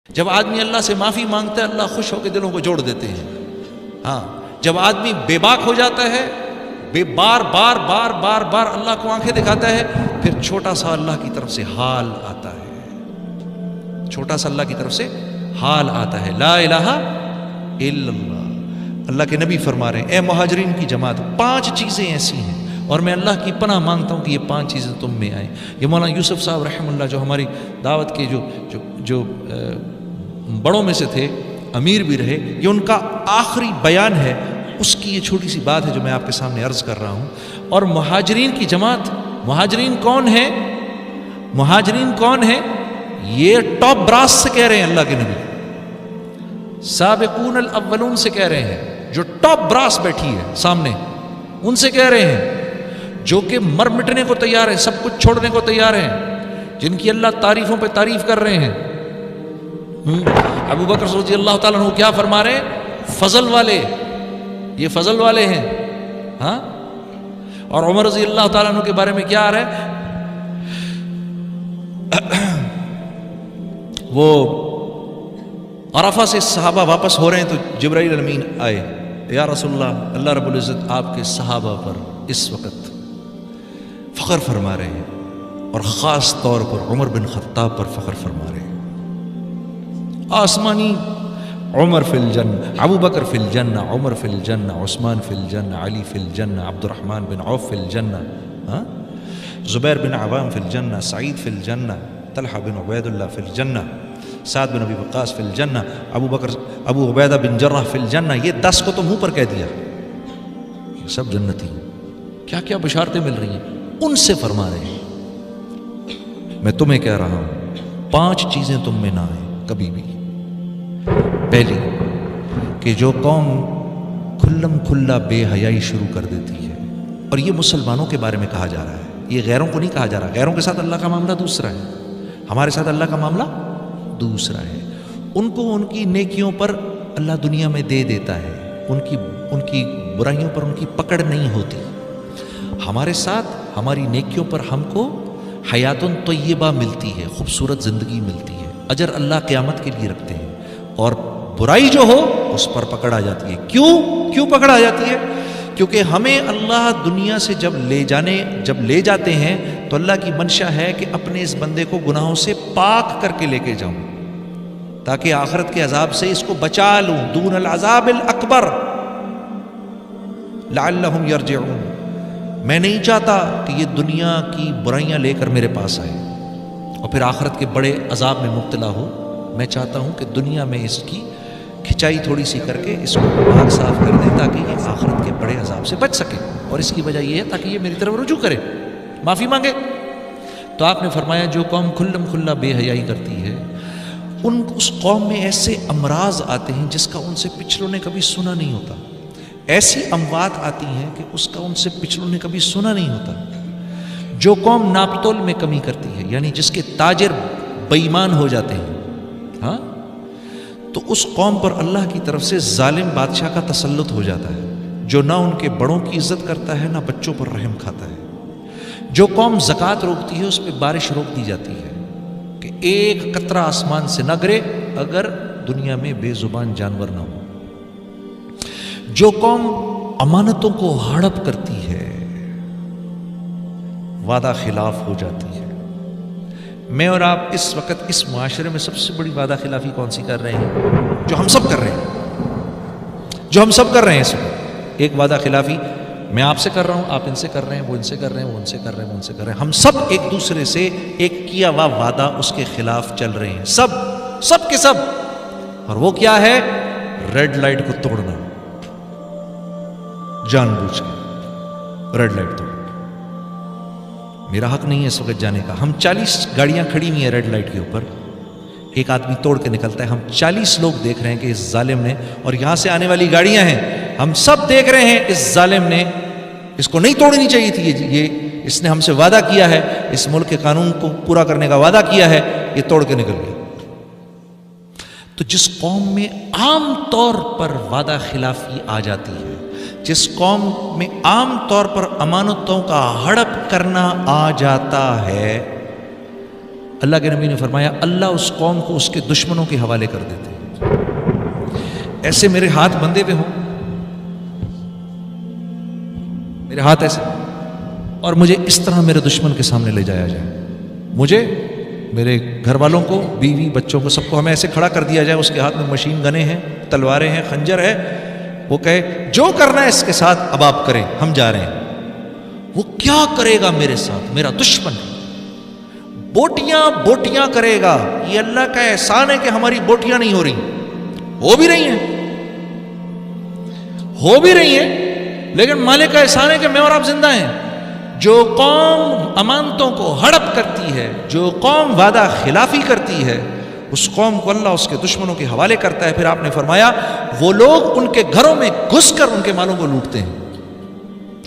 جب آدمی اللہ سے معافی مانگتا ہے اللہ خوش ہو کے دلوں کو جوڑ دیتے ہیں. ہاں جب آدمی بے باک ہو جاتا ہے، بار بار بار بار بار اللہ کو آنکھیں دکھاتا ہے، پھر چھوٹا سا اللہ کی طرف سے حال آتا ہے، چھوٹا سا اللہ کی طرف سے حال آتا ہے. لا الہ الا اللہ. اللہ کے نبی فرما رہے ہیں اے مہاجرین کی جماعت 5 چیزیں ایسی ہیں اور میں اللہ کی پناہ مانگتا ہوں کہ یہ 5 چیزیں تم میں آئیں. یہ مولانا یوسف صاحب رحمہ اللہ جو ہماری دعوت کے جو بڑوں میں سے تھے، امیر بھی رہے، یہ ان کا آخری بیان ہے، اس کی یہ چھوٹی سی بات ہے جو میں آپ کے سامنے عرض کر رہا ہوں. اور مہاجرین کی جماعت، مہاجرین کون ہے؟ مہاجرین کون ہے؟ یہ ٹاپ براس سے کہہ رہے ہیں اللہ کے نبی، سابقون الاولون سے کہہ رہے ہیں، جو ٹاپ براس بیٹھی ہے سامنے ان سے کہہ رہے ہیں، جو کہ مر مٹنے کو تیار ہیں، سب کچھ چھوڑنے کو تیار ہیں، جن کی اللہ تعریفوں پہ تعریف کر رہے ہیں. ابو بکر رضی اللہ تعالیٰ عنہ کیا فرما رہے ہیں؟ فضل والے، یہ فضل والے ہیں. ہاں اور عمر رضی اللہ تعالیٰ عنہ کے بارے میں کیا آ رہا ہے؟ وہ عرفہ سے صحابہ واپس ہو رہے ہیں تو جبرائیل امین آئے، یا رسول اللہ، اللہ رب العزت آپ کے صحابہ پر اس وقت فخر فرما رہے ہیں اور خاص طور پر عمر بن خطاب پر فخر فرما رہے ہیں. آسمانی عمر فی الجنہ، ابو بکر فی الجنہ، عمر فی الجنہ، عثمان فی الجنہ، علی فی الجنہ، عبد الرحمن بن عوف فی الجنہ، زبیر بن عوام فی الجنہ، سعید فی الجنہ، طلحہ بن عبید اللہ فی الجنہ، سعد بن ابی وقاص فی الجنہ، ابو عبیدہ بن جرح فی الجنہ. یہ 10 کو تو منہ پر کہہ دیا، یہ سب جنتی ہیں. کیا کیا بشارتیں مل رہی ہیں، ان سے فرما رہے ہیں میں تمہیں کہہ رہا ہوں 5 چیزیں تم میں نہ آئیں کبھی بھی. پہلی کہ جو قوم کھلم کھلا بے حیائی شروع کر دیتی ہے، اور یہ مسلمانوں کے بارے میں کہا جا رہا ہے، یہ غیروں کو نہیں کہا جا رہا. غیروں کے ساتھ اللہ کا معاملہ دوسرا ہے، ہمارے ساتھ اللہ کا معاملہ دوسرا ہے. ان کو ان کی نیکیوں پر اللہ دنیا میں دے دیتا ہے، ان کی برائیوں پر ان کی پکڑ نہیں ہوتی. ہمارے ساتھ ہماری نیکیوں پر ہم کو حیات طیبہ ملتی ہے، خوبصورت زندگی ملتی ہے، اجر اللہ قیامت کے لیے رکھتے ہیں. اور برائی جو ہو اس پر پکڑ آ جاتی ہے. کیوں پکڑ آ جاتی ہے؟ کیونکہ ہمیں اللہ دنیا سے جب لے جاتے ہیں تو اللہ کی منشا ہے کہ اپنے اس بندے کو گناہوں سے پاک کر کے لے کے جاؤں، تاکہ آخرت کے عذاب سے اس کو بچا لوں، دون العذاب الاکبر لعلہم یرجعون. میں نہیں چاہتا کہ یہ دنیا کی برائیاں لے کر میرے پاس آئے اور پھر آخرت کے بڑے عذاب میں مبتلا ہو. میں چاہتا ہوں کہ دنیا میں اس کی کھچائی تھوڑی سی کر کے اس کو پاک صاف کر دیں تاکہ یہ آخرت کے بڑے عذاب سے بچ سکے. اور اس کی وجہ یہ ہے تاکہ یہ میری طرف رجوع کرے، معافی مانگے. تو آپ نے فرمایا جو قوم کھلم کھلا بے حیائی کرتی ہے، اس قوم میں ایسے امراض آتے ہیں جس کا ان سے پچھلوں نے کبھی سنا نہیں ہوتا. ایسی اموات آتی ہیں کہ اس کا ان سے پچھلوں نے کبھی سنا نہیں ہوتا. جو قوم ناپتول میں کمی کرتی ہے، یعنی جس کے تاجر بے ایمان ہو جاتے ہیں، ہاں، تو اس قوم پر اللہ کی طرف سے ظالم بادشاہ کا تسلط ہو جاتا ہے، جو نہ ان کے بڑوں کی عزت کرتا ہے نہ بچوں پر رحم کھاتا ہے. جو قوم زکوٰۃ روکتی ہے اس پہ بارش روک دی جاتی ہے کہ ایک قطرہ آسمان سے نہ گرے اگر دنیا میں بے زبان جانور نہ ہو. جو قوم امانتوں کو ہڑپ کرتی ہے، وعدہ خلاف ہو جاتی ہے. میں اور آپ اس وقت اس معاشرے میں سب سے بڑی وعدہ خلافی کون سی کر رہے ہیں؟ جو ہم سب کر رہے ہیں اس وقت. ایک وعدہ خلافی میں آپ سے کر رہا ہوں، آپ ان سے کر رہے ہیں، وہ ان سے کر رہے ہیں، وہ ان سے کر رہے ہیں، وہ ان سے کر رہے ہیں. ہم سب ایک دوسرے سے ایک کیا ہوا وعدہ اس کے خلاف چل رہے ہیں، سب کے سب. اور وہ کیا ہے؟ ریڈ لائٹ کو توڑنا، جان بوجھ کے ریڈ لائٹ توڑنا. میرا حق نہیں ہے اس وقت جانے کا. ہم 40 گاڑیاں کھڑی ہوئی ہیں ریڈ لائٹ کے اوپر، ایک آدمی توڑ کے نکلتا ہے. ہم 40 لوگ دیکھ رہے ہیں کہ اس ظالم نے، اور یہاں سے آنے والی گاڑیاں ہیں، ہم سب دیکھ رہے ہیں اس ظالم نے، اس کو نہیں توڑنی چاہیے تھی. یہ اس نے ہم سے وعدہ کیا ہے، اس ملک کے قانون کو پورا کرنے کا وعدہ کیا ہے، یہ توڑ کے نکل گیا. تو جس قوم میں عام طور پر وعدہ خلافی آ جاتی ہے، جس قوم میں عام طور پر امانتوں کا ہڑپ کرنا آ جاتا ہے، اللہ کے نبی نے فرمایا اللہ اس قوم کو اس کے دشمنوں کے حوالے کر دیتے ہیں۔ ایسے میرے ہاتھ بندے پہ ہوں، میرے ہاتھ ایسے، اور مجھے اس طرح میرے دشمن کے سامنے لے جایا جائے، مجھے، میرے گھر والوں کو، بیوی بچوں کو، سب کو ہمیں ایسے کھڑا کر دیا جائے، اس کے ہاتھ میں مشین گنیں ہیں، تلواریں ہیں، خنجر ہے، وہ کہے جو کرنا ہے اس کے ساتھ اب آپ کریں، ہم جا رہے ہیں۔ وہ کیا کرے گا میرے ساتھ؟ میرا دشمن بوٹیاں بوٹیاں کرے گا۔ یہ اللہ کا احسان ہے کہ ہماری بوٹیاں نہیں ہو رہی، ہو بھی رہی ہیں، ہو بھی رہی ہیں، لیکن مالک کا احسان ہے کہ میں اور آپ زندہ ہیں۔ جو قوم امانتوں کو ہڑپ کرتی ہے، جو قوم وعدہ خلافی کرتی ہے، اس قوم کو اللہ اس کے دشمنوں کے حوالے کرتا ہے۔ پھر آپ نے فرمایا وہ لوگ ان کے گھروں میں گھس کر ان کے مالوں کو لوٹتے ہیں،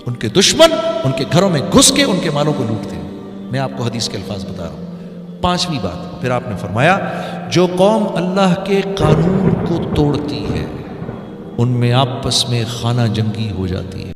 ان کے دشمن ان کے گھروں میں گھس کے ان کے مالوں کو لوٹتے ہیں۔ میں آپ کو حدیث کے الفاظ بتا رہا ہوں۔ پانچویں بات، پھر آپ نے فرمایا جو قوم اللہ کے قانون کو توڑتی ہے ان میں آپس میں خانہ جنگی ہو جاتی ہے۔